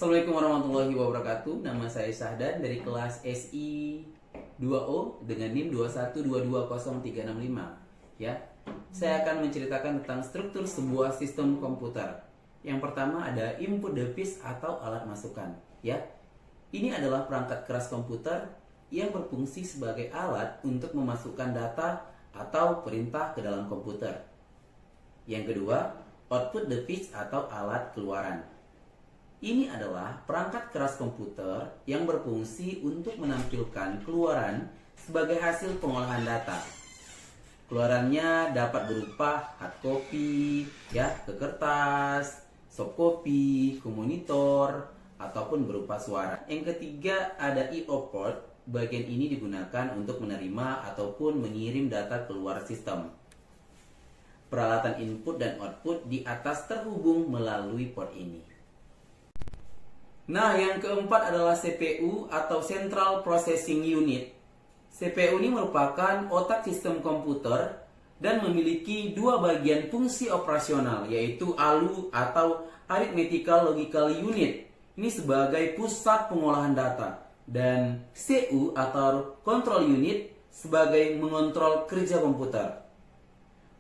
Assalamualaikum warahmatullahi wabarakatuh. Nama saya Syahdan dari kelas SI 2O dengan NIM 2122035. Ya, saya akan menceritakan tentang struktur sebuah sistem komputer. Yang pertama ada input device atau alat masukan. Ya, ini adalah perangkat keras komputer yang berfungsi sebagai alat untuk memasukkan data atau perintah ke dalam komputer. Yang kedua, output device atau alat keluaran. Ini adalah perangkat keras komputer yang berfungsi untuk menampilkan keluaran sebagai hasil pengolahan data. Keluarannya dapat berupa hard copy, ke kertas, soft copy, ke monitor, ataupun berupa suara. Yang ketiga ada I/O port. Bagian ini digunakan untuk menerima ataupun mengirim data keluar sistem. Peralatan input dan output di atas terhubung melalui port ini. Nah, yang keempat adalah CPU atau Central Processing Unit. CPU ini merupakan otak sistem komputer dan memiliki dua bagian fungsi operasional, yaitu ALU atau Arithmetical Logical Unit. Ini sebagai pusat pengolahan data, dan CU atau Control Unit sebagai mengontrol kerja komputer.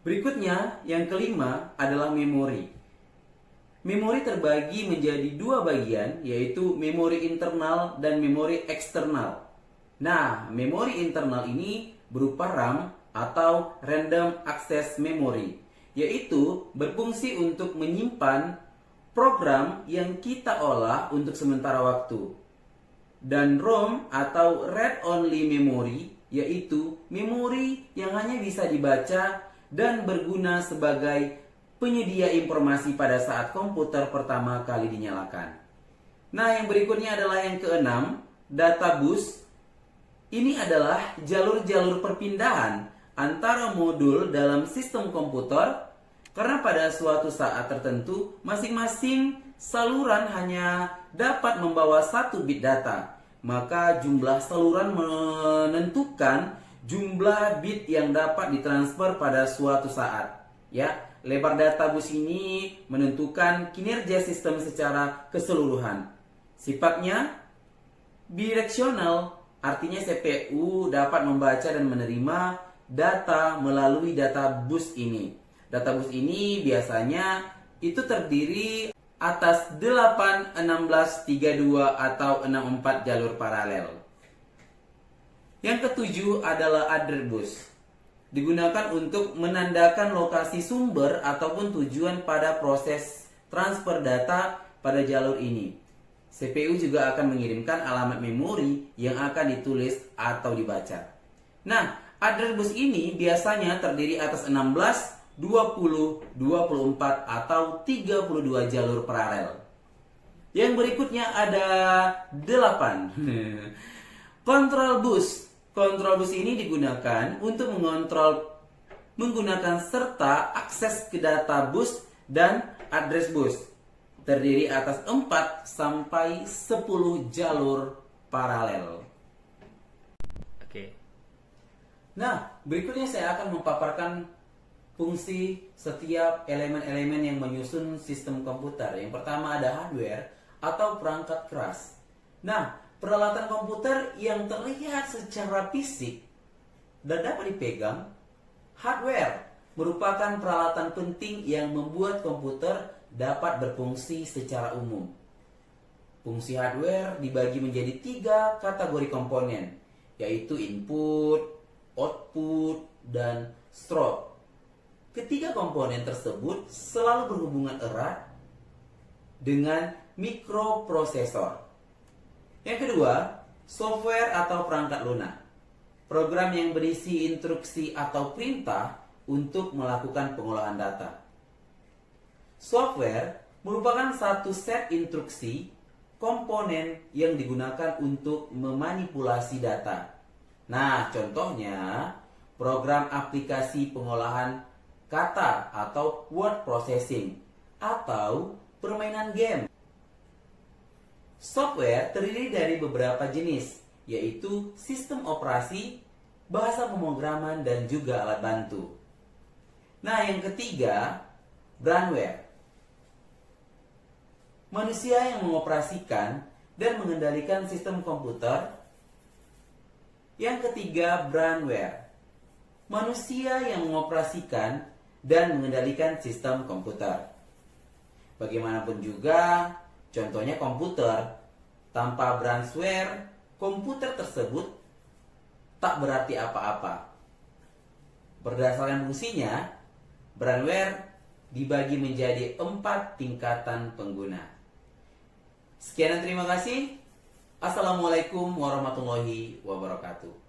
Berikutnya, yang kelima adalah memori. Memori terbagi menjadi dua bagian, yaitu memori internal dan memori eksternal. Nah, memori internal ini berupa RAM atau Random Access Memory, yaitu berfungsi untuk menyimpan program yang kita olah untuk sementara waktu. Dan ROM atau Read Only Memory, yaitu memori yang hanya bisa dibaca dan berguna sebagai penyedia informasi pada saat komputer pertama kali dinyalakan. Nah, yang berikutnya adalah yang keenam, data bus. Ini adalah jalur-jalur perpindahan antara modul dalam sistem komputer, karena pada suatu saat tertentu masing-masing saluran hanya dapat membawa satu bit data. Maka jumlah saluran menentukan jumlah bit yang dapat ditransfer pada suatu saat. Lebar data bus ini menentukan kinerja sistem secara keseluruhan. Sifatnya bidireksional, artinya CPU dapat membaca dan menerima data melalui data bus ini. Data bus ini biasanya itu terdiri atas 8, 16, 32 atau 64 jalur paralel. Yang ketujuh adalah address bus. Digunakan untuk menandakan lokasi sumber ataupun tujuan pada proses transfer data pada jalur ini. CPU juga akan mengirimkan alamat memori yang akan ditulis atau dibaca. Nah, address bus ini biasanya terdiri atas 16, 20, 24 atau 32 jalur paralel. Yang berikutnya ada 8. Control bus. Control bus ini digunakan untuk mengontrol menggunakan serta akses ke data bus dan address bus. Terdiri atas 4 sampai 10 jalur paralel. Oke. Nah, berikutnya saya akan memaparkan fungsi setiap elemen-elemen yang menyusun sistem komputer. Yang pertama ada hardware atau perangkat keras. Nah, peralatan komputer yang terlihat secara fisik dan dapat dipegang, hardware merupakan peralatan penting yang membuat komputer dapat berfungsi secara umum. Fungsi hardware dibagi menjadi 3 kategori komponen, yaitu input, output, dan strobe. Ketiga komponen tersebut selalu berhubungan erat dengan mikroprosesor. Yang kedua, software atau perangkat lunak. Program yang berisi instruksi atau perintah untuk melakukan pengolahan data. Software merupakan satu set instruksi komponen yang digunakan untuk memanipulasi data. Nah, contohnya program aplikasi pengolahan kata atau word processing atau permainan game. Software terdiri dari beberapa jenis, yaitu sistem operasi, bahasa pemrograman, dan juga alat bantu. Nah, yang ketiga, brandware. manusia yang mengoperasikan dan mengendalikan sistem komputer. Yang ketiga, brandware, manusia yang mengoperasikan dan mengendalikan sistem komputer. Bagaimanapun juga, contohnya komputer, tanpa brandware, komputer tersebut tak berarti apa-apa. Berdasarkan fungsinya, brandware dibagi menjadi 4 tingkatan pengguna. Sekian dan terima kasih. Assalamualaikum warahmatullahi wabarakatuh.